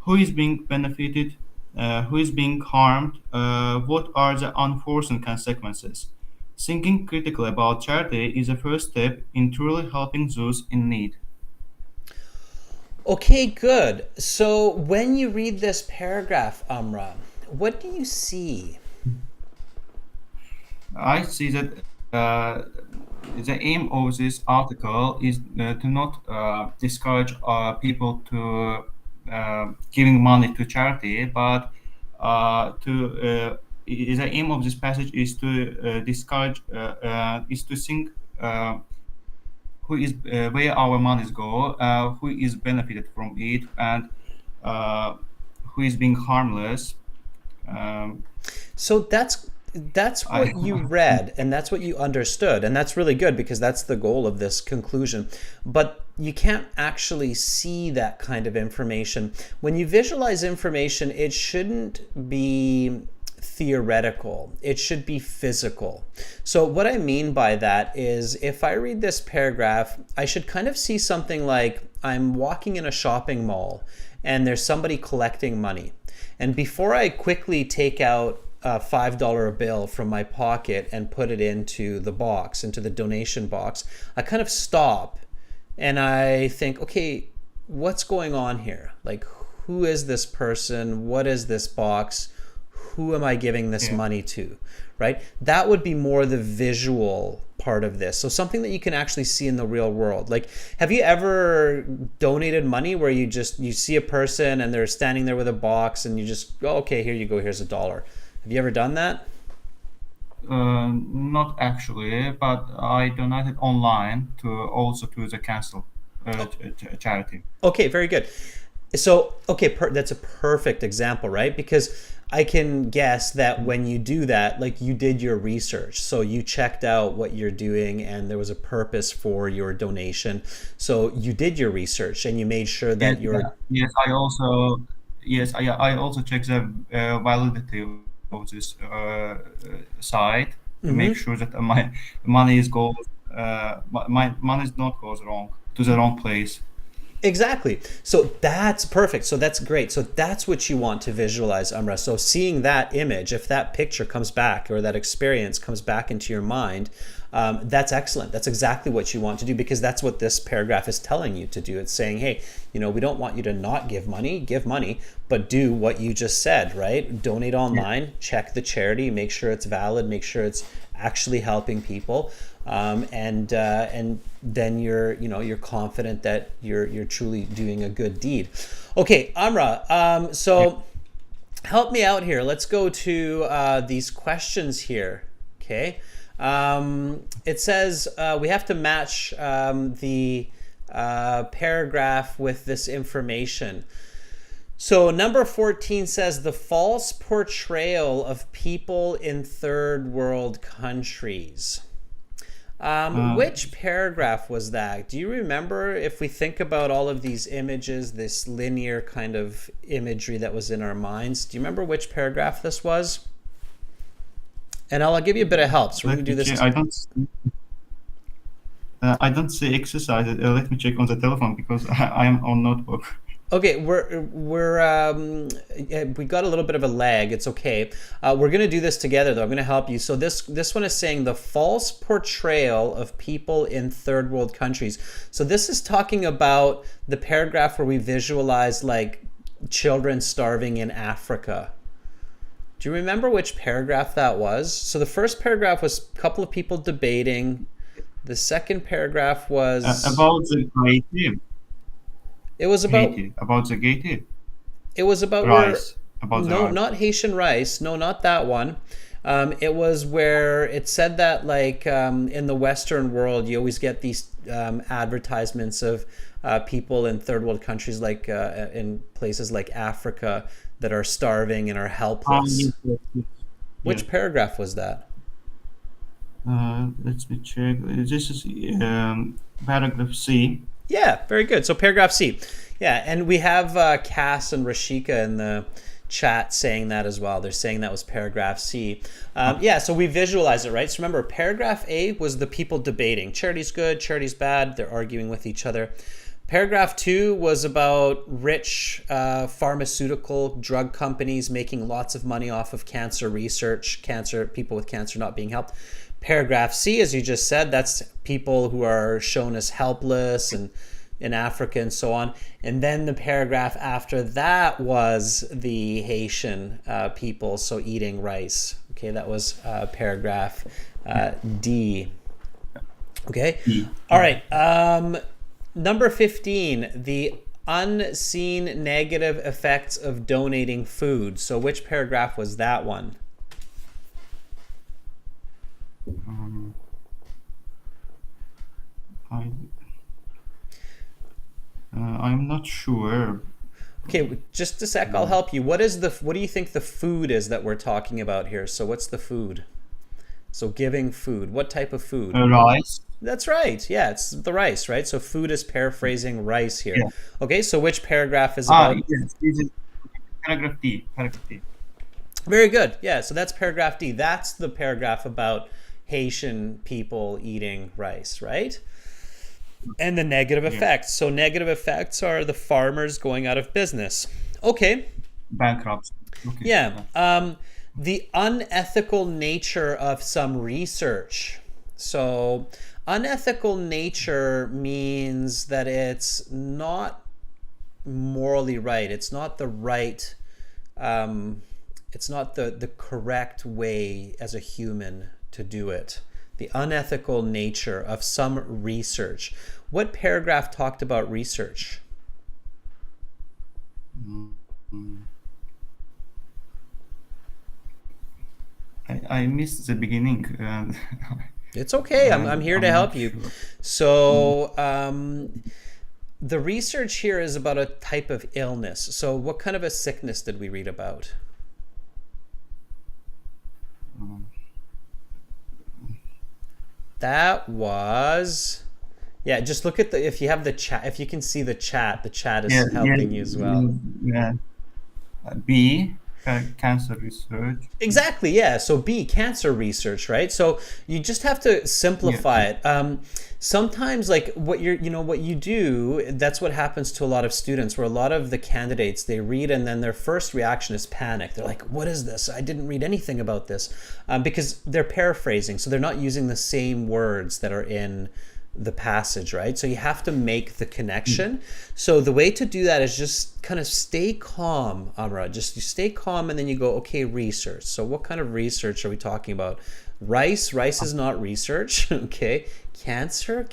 Who is being benefited? Who is being harmed? What are the unforeseen consequences? Thinking critically about charity is the first step in truly helping those in need. Okay, good. So when you read this paragraph, Amra, what do you see? I see that the aim of this article is to not discourage people to giving money to charity, but the aim of this passage is to discourage, is to think who is where our monies go, who is benefited from it, and who is being harmless. So that's what you read, and that's what you understood, and that's really good because that's the goal of this conclusion. But you can't actually see that kind of information. When you visualize information, it shouldn't be theoretical. It should be physical. So what I mean by that is if I read this paragraph, I should kind of see something like I'm walking in a shopping mall and there's somebody collecting money. And before I quickly take out a $5 bill from my pocket and put it into the box, into the donation box, I kind of stop and I think, okay, what's going on here? Like, who is this person? What is this box? Who am I giving this money to, right? That would be more the visual part of this. So something that you can actually see in the real world. Like, have you ever donated money where you see a person and they're standing there with a box and you just, oh, okay, here you go, here's $1. Have you ever done that? Not actually, but I donated online to the council charity. Okay, very good. So, okay, that's a perfect example, right? Because I can guess that when you do that, like you did your research. So you checked out what you're doing and there was a purpose for your donation. So you did your research and you made sure that Yes, I also checked the validity of this site to make sure that my money my money is not goes wrong to the wrong place. Exactly. So that's perfect. So that's great. So that's what you want to visualize, Amra. So seeing that image, if that picture comes back or that experience comes back into your mind, that's excellent. That's exactly what you want to do because that's what this paragraph is telling you to do. It's saying, hey, we don't want you to not give money, but do what you just said, right? Donate online, check the charity, make sure it's valid, make sure it's actually helping people. And then you're confident that you're truly doing a good deed. Okay, Amra, so help me out here. Let's go to these questions here. Okay, it says we have to match the paragraph with this information. So number 14 says the false portrayal of people in third world countries. Which paragraph was that? Do you remember, if we think about all of these images, this linear kind of imagery that was in our minds, do you remember which paragraph this was? And I'll give you a bit of help. So we're going to do this. I don't see exercise. Let me check on the telephone because I am on notebook. Okay, we got a little bit of a lag. It's okay. We're going to do this together, though. I'm going to help you. So this one is saying the false portrayal of people in third world countries. So this is talking about the paragraph where we visualize like children starving in Africa. Do you remember which paragraph that was? So the first paragraph was a couple of people debating. The second paragraph was about the Haiti. It was about the Haiti. It was about rice. Not Haitian rice. No, not that one. It was where it said that like in the Western world, you always get these advertisements of people in third world countries, like in places like Africa, that are starving and are helpless. Which paragraph was that? Let me check. This is paragraph C. Yeah, very good. So paragraph C. Yeah, and we have Cass and Rashika in the chat saying that as well. They're saying that was paragraph C. Yeah, so we visualize it, right? So remember, paragraph A was the people debating. Charity's good, charity's bad. They're arguing with each other. Paragraph 2 was about rich pharmaceutical drug companies making lots of money off of cancer research, people with cancer not being helped. Paragraph C, as you just said, that's people who are shown as helpless and in Africa and so on. And then the paragraph after that was the Haitian people, so eating rice. Okay, that was paragraph D. Okay, all right. Number 15, the unseen negative effects of donating food. So which paragraph was that one? I'm not sure. Okay, just a sec. I'll help you. What do you think the food is that we're talking about here? So what's the food? So giving food. What type of food? Rice. That's right. Yeah, it's the rice, right? So food is paraphrasing rice here. Yeah. Okay, so which paragraph is about? Yes, this is paragraph D. Very good. Yeah, so that's paragraph D. That's the paragraph about Haitian people eating rice, right? And the negative effects. So negative effects are the farmers going out of business. Okay. Bankruptcy. Okay. Yeah. The unethical nature of some research. So unethical nature means that it's not morally right. It's not the right, it's not the correct way as a human to do it. The unethical nature of some research. What paragraph talked about research? I missed the beginning. And It's okay. I'm here to I'm help not you. sure. So the research here is about a type of illness. So what kind of a sickness did we read about? That was, yeah, just look at if you have the chat, if you can see the chat is Yeah, helping you as well. Yeah. B, cancer research. Exactly, yeah. So B, cancer research, right? So you just have to simplify it. Sometimes, like what you do, that's what happens to a lot of students, where a lot of the candidates, they read and then their first reaction is panic. They're like, what is this? I didn't read anything about this, because they're paraphrasing. So they're not using the same words that are in the passage, right? So you have to make the connection. So the way to do that is just kind of stay calm, Amra. Just you stay calm and then you go, okay, research. So what kind of research are we talking about? Rice is not research. Okay. Cancer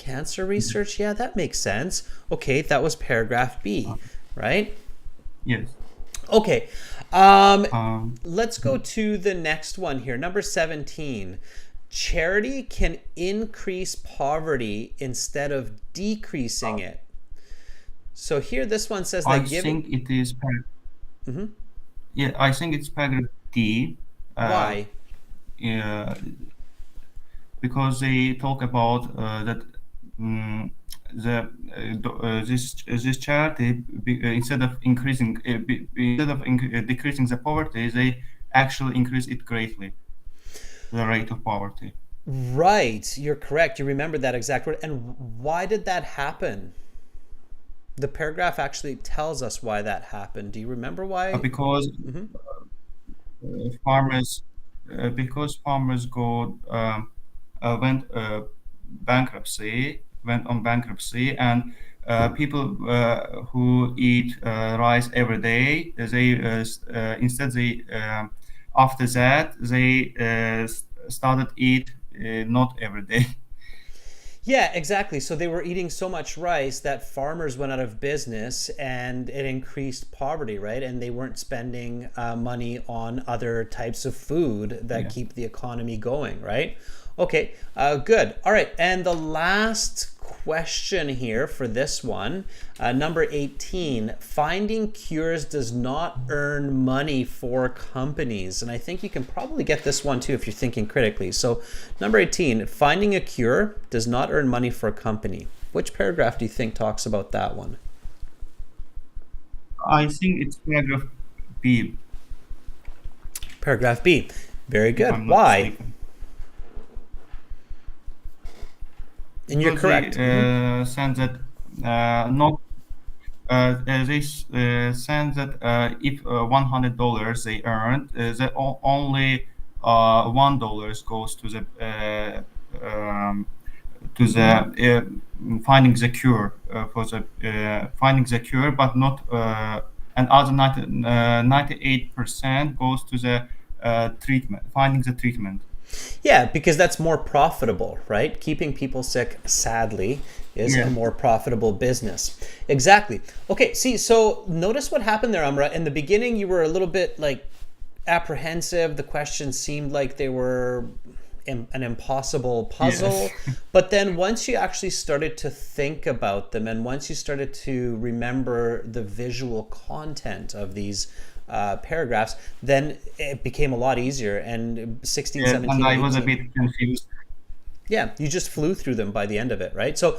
research. Yeah, that makes sense. Okay, that was paragraph B, right? Yes. Okay. Let's go to the next one here. Number 17. Charity can increase poverty instead of decreasing it. So here, this one says I that giving. think it is. Yeah, I think it's paragraph D. Why? Yeah, because they talk about that this charity instead of decreasing the poverty, they actually increase it greatly, the rate of poverty. Right, you're correct. You remember that exact word. And why did that happen? The paragraph actually tells us why that happened. Do you remember why? Because farmers go went on bankruptcy, and people who eat rice every day, they instead they after that they started eat not every day. Yeah, exactly. So they were eating so much rice that farmers went out of business and it increased poverty, right? And they weren't spending money on other types of food that keep the economy going, right? Okay, good. All right, and the last question here for this one, number 18, finding cures does not earn money for companies. And I think you can probably get this one too if you're thinking critically. So number 18, finding a cure does not earn money for a company. Which paragraph do you think talks about that one? I think it's paragraph B. Paragraph B. Very If good. I'm not Why? mistaken. And you're correct. They said that not. They said that if $100 they earned, that only $1 goes to the finding the cure for the finding the cure, but not and other 98% goes to the treatment, finding the treatment. Yeah, because that's more profitable, right? Keeping people sick, sadly, is a more profitable business. Exactly. Okay, see, so notice what happened there, Amra. In the beginning, you were a little bit like apprehensive. The questions seemed like they were an impossible puzzle. Yes. But then once you actually started to think about them and once you started to remember the visual content of these paragraphs, then it became a lot easier. And 16, 17, and I 18, was a bit confused. yeah, you just flew through them by the end of it, right? So,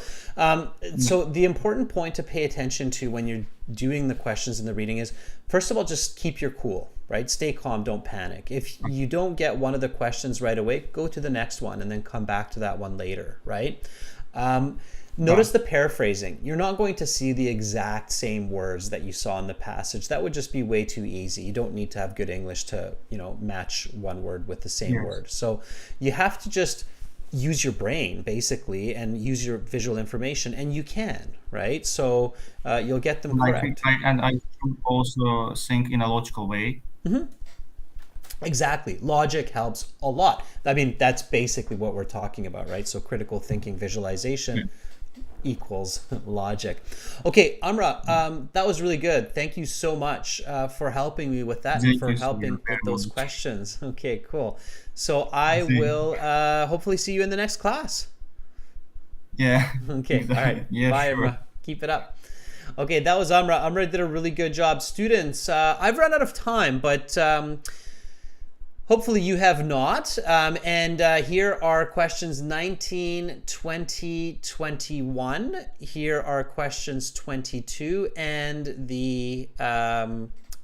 so the important point to pay attention to when you're doing the questions and the reading is, first of all, just keep your cool. right? Stay calm, don't panic. If you don't get one of the questions right away, go to the next one and then come back to that one later, right? Notice the paraphrasing. You're not going to see the exact same words that you saw in the passage. That would just be way too easy. You don't need to have good English to, match one word with the same word. So you have to just use your brain basically and use your visual information, and you can, right? So you'll get them correct. I should also think in a logical way. Exactly. Logic helps a lot. I mean, that's basically what we're talking about, right? So critical thinking, visualization equals logic. Okay, Amra, that was really good. Thank you so much for helping me with that and for helping with those questions. Okay, cool. So I will hopefully see you in the next class. Yeah. Okay, all right. Yeah, bye, sure. Amra. Keep it up. Okay, that was Amra. Amra did a really good job. Students, I've run out of time, but hopefully you have not. And here are questions 19, 20, 21. Here are questions 22 and the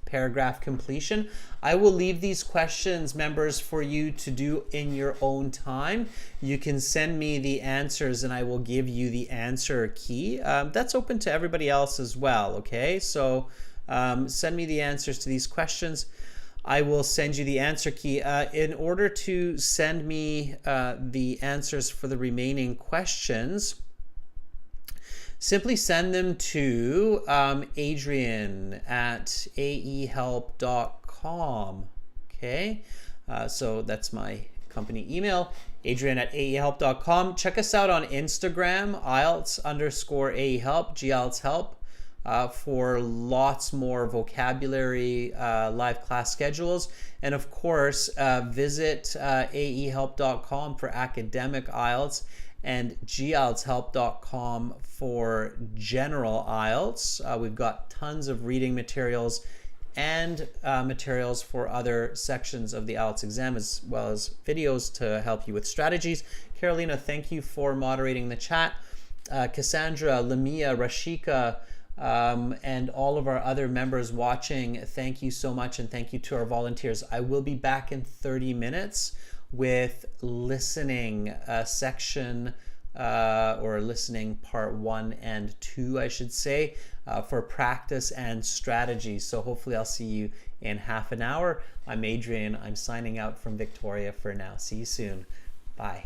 paragraph completion. I will leave these questions, members, for you to do in your own time. You can send me the answers and I will give you the answer key. That's open to everybody else as well, okay? So send me the answers to these questions. I will send you the answer key. In order to send me the answers for the remaining questions, simply send them to Adrian at aehelp.com. Okay, so that's my company email, Adrian at aehelp.com. Check us out on Instagram, IELTS_AEhelp, GIELTS help. For lots more vocabulary, live class schedules, and of course visit aehelp.com for academic IELTS and gieltshelp.com for general IELTS. We've got tons of reading materials and materials for other sections of the IELTS exam, as well as videos to help you with strategies. Carolina, thank you for moderating the chat. Cassandra, Lamia, Rashika, and all of our other members watching, thank you so much, and thank you to our volunteers. I will be back in 30 minutes with listening section, or listening part 1 and 2, I should say, for practice and strategy. So hopefully I'll see you in half an hour. I'm Adrian. I'm signing out from Victoria for now. See you soon. Bye.